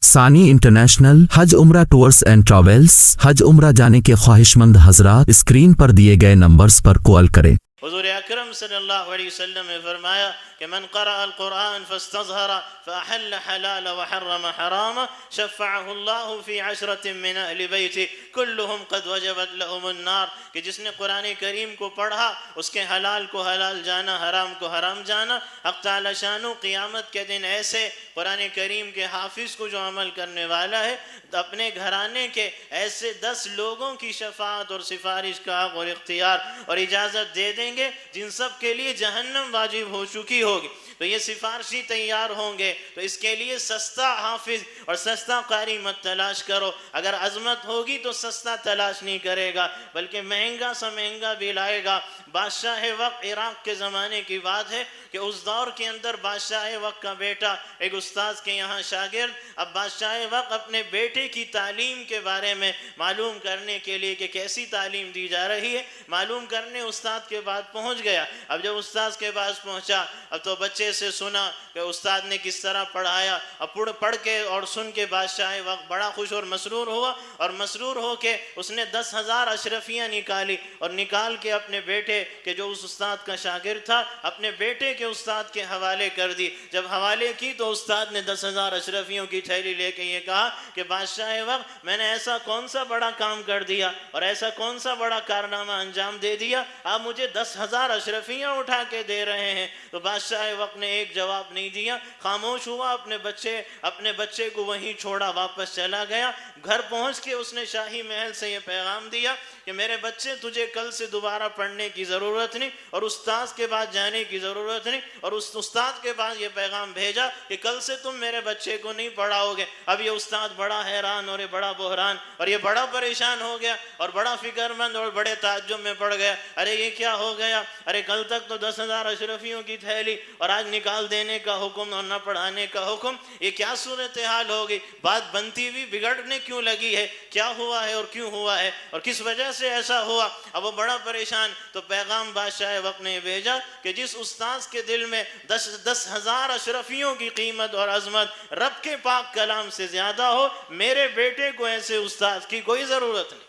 ثانی انٹرنیشنل حج عمرہ tours and travels. حج عمرہ جانے کے خواہش مند حضرات اسکرین پر دیے گئے نمبرز پر کال کریں۔ حضور اکرم صلی اللہ علیہ وسلم نے فرمایا کہ من قرأ القرآن فاستظہر فاحل حلال وحرم حرام شفعہ اللہ فی عشرۃ من اہل بیت کلہم قد وجبت لہم النار، کہ جس نے قرآن کریم کو پڑھا اس کے حلال کو حلال جانا، حرام کو حرام جانا، حق تعالی شانو قیامت کے دن ایسے قرآن کریم کے حافظ کو جو عمل کرنے والا ہے اپنے گھرانے کے ایسے 10 لوگوں کی شفاعت اور سفارش کا حق اور اختیار اور اجازت دے دیں گے جن سب کے لیے جہنم واجب ہو چکی ہوگی، تو یہ سفارشی تیار ہوں گے۔ تو اس کے لیے سستا حافظ اور سستا قاری مت تلاش کرو، اگر عظمت ہوگی تو سستا تلاش نہیں کرے گا بلکہ مہنگا سا مہنگا بھی لائے گا۔ بادشاہ وقت عراق کے زمانے کی بات ہے کہ اس دور کے اندر بادشاہ وقت کا بیٹا ایک استاذ کے یہاں شاگرد، اب بادشاہ وقت اپنے بیٹے کی تعلیم کے بارے میں معلوم کرنے کے لیے کہ کیسی تعلیم دی جا رہی ہے معلوم کرنے استاد کے بعد پہنچ گیا۔ اب جب استاد کے پاس پہنچا اب تو بچے سے سنا کہ استاد نے کس طرح پڑھایا، اب پڑھ کے اور سن کے بادشاہ وقت بڑا خوش اور مسرور ہوا، اور مسرور ہو کے اس نے 10,000 اشرفیاں نکالی اور نکال کے اپنے بیٹے کہ جو اس استاد کا شاگرد تھا اپنے بیٹے کے استاد کے حوالے کر دی۔ جب حوالے کی تو استاد نے 10,000 اشرفیوں کی تھیلی لے کے یہ کہا کہ بادشاہ وقت میں نے ایسا کون سا بڑا کام کر دیا اور ایسا کون سا بڑا کارنامہ انجام دے دیا آپ مجھے 10,000 اشرفیاں اٹھا کے دے رہے ہیں؟ تو بادشاہ وقت نے ایک جواب نہیں دیا، خاموش ہوا، اپنے بچے کو وہیں چھوڑا، واپس چلا گیا۔ گھر پہنچ کے اس نے شاہی محل سے یہ پیغام دیا کہ میرے بچے تجھے کل سے دوبارہ پڑھنے کی ضرورت نہیں اور استاد کے پاس جانے کی ضرورت نہیں، اور اس استاد کے پاس یہ پیغام بھیجا کہ کل سے تم میرے بچے کو نہیں پڑھاؤ گے۔ اب یہ استاد بڑا حیران اور یہ بڑا بحران اور یہ بڑا پریشان ہو گیا اور بڑا فکر مند اور بڑے تعجب میں پڑ گیا، ارے یہ کیا ہو گیا، ارے کل تک تو 10,000 اشرفیوں کی تھیلی اور آج نکال دینے کا حکم اور نہ پڑھانے کا حکم، یہ کیا صورتحال ہو گئی، بات بنتی ہوئی بگڑنے کیوں لگی ہے، کیا ہوا ہے اور کیوں ہوا ہے اور کس وجہ سے ایسا ہوا؟ اب وہ بڑا پریشان، تو پیغام بادشاہ وقت نے بھیجا کہ جس استاذ کے دل میں 10,000 اشرفیوں کی قیمت اور عظمت رب کے پاک کلام سے زیادہ ہو، میرے بیٹے کو ایسے استاذ کی کوئی ضرورت نہیں،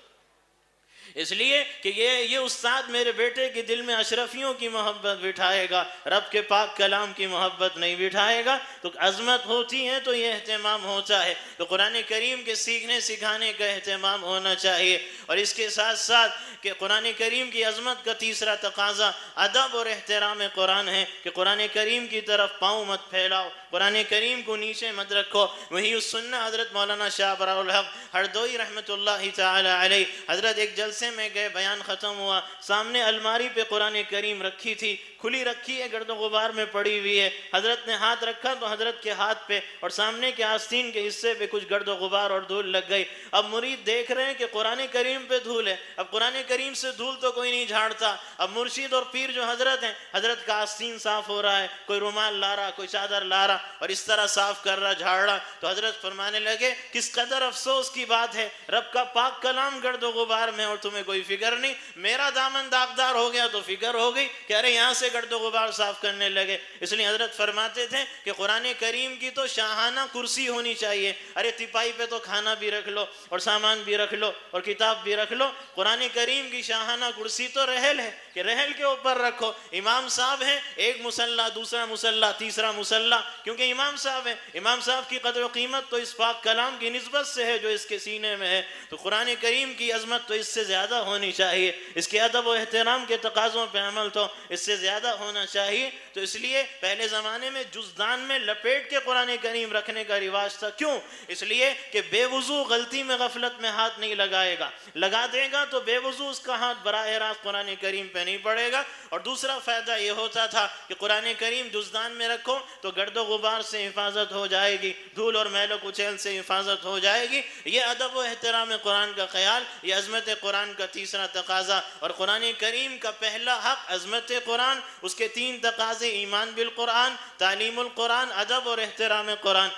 اس لیے کہ یہ استاد میرے بیٹے کے دل میں اشرفیوں کی محبت بٹھائے گا، رب کے پاک کلام کی محبت نہیں بٹھائے گا۔ تو عظمت ہوتی ہے تو یہ اہتمام ہوتا ہے، تو قرآن کریم کے سیکھنے سکھانے کا اہتمام ہونا چاہیے، اور اس کے ساتھ ساتھ کہ قرآن کریم کی عظمت کا تیسرا تقاضا ادب اور احترام قرآن ہے کہ قرآن کریم کی طرف پاؤں مت پھیلاؤ، قرآن کریم کو نیچے مت رکھو۔ وہی اس سنہ حضرت مولانا شاہ براء الحق ہردوئی رحمۃ اللہ تعالی علیہ، حضرت ایک جلسے میں گئے، بیان ختم ہوا، سامنے الماری پہ قرآن کریم رکھی تھی، کھلی رکھی ہے، گرد و غبار میں پڑی ہوئی ہے، حضرت نے ہاتھ رکھا تو حضرت کے ہاتھ پہ اور سامنے کے آستین کے حصے پہ کچھ گرد و غبار اور دھول لگ گئی۔ اب مرید دیکھ رہے ہیں کہ قرآن کریم پہ دھول ہے، اب قرآن کریم سے دھول تو کوئی نہیں جھاڑتا، اب مرشد اور پیر جو حضرت ہیں، حضرت کا آستین صاف ہو رہا ہے، کوئی رومال لا رہا، کوئی چادر لا رہا اور اس طرح صاف کر رہا، جھاڑ رہا، تو حضرت فرمانے لگے کس قدر افسوس کی بات ہے، رب کا پاک کلام گرد و غبار میں اور تمہیں کوئی فکر نہیں، میرا دامن داغدار ہو گیا تو فکر ہو گئی کہ ارے یہاں سے گرد و غبار صاف کرنے لگے۔ اس لیے حضرت فرماتے تھے کہ قرآن کریم کی تو شاہانہ کرسی ہونی چاہیے، ارے تپائی پہ تو کھانا بھی رکھ لو اور سامان بھی رکھ لو اور کتاب بھی رکھ لو، قرآن کریم کی شاہانہ کرسی تو رحل ہے کہ رحل کے اوپر رکھو، امام صاحب ہیں، ایک مصلح، دوسرا مصلح، تیسرا مصلح، کیونکہ امام صاحب ہیں، امام صاحب کی قدر و قیمت تو اس پاک کلام کی نسبت سے ہے جو اس کے سینے میں ہے، تو قرآن کریم کی عظمت تو اس سے زیادہ ہونی چاہیے، اس کے ادب و احترام کے تقاضوں پہ عمل تو اس سے زیادہ ہونا چاہیے۔ تو اس لیے پہلے زمانے میں جزدان میں لپیٹ کے قرآن کریم رکھنے کا رواج تھا، کیوں؟ اس لیے کہ بے وضو غلطی میں غفلت میں ہاتھ نہیں لگائے گا، لگا دے گا تو بے وضو اس کا ہاتھ براہ راست قرآن کریم پہ نہیں پڑے گا۔ اور دوسرا فائدہ یہ ہوتا تھا کہ قرآن کریم جزدان میں رکھو تو گرد و غبار سے حفاظت ہو جائے گی، دھول اور میل و کچیل سے حفاظت ہو جائے گی۔ یہ ادب و احترام قرآن کا خیال، یہ عظمت قرآن کا تیسرا تقاضا، اور قرآن کریم کا پہلا حق عظمت قرآن، اس کے 3 تقاضے ایمان بالقرآن، تعلیم القرآن، ادب اور احترام قرآن،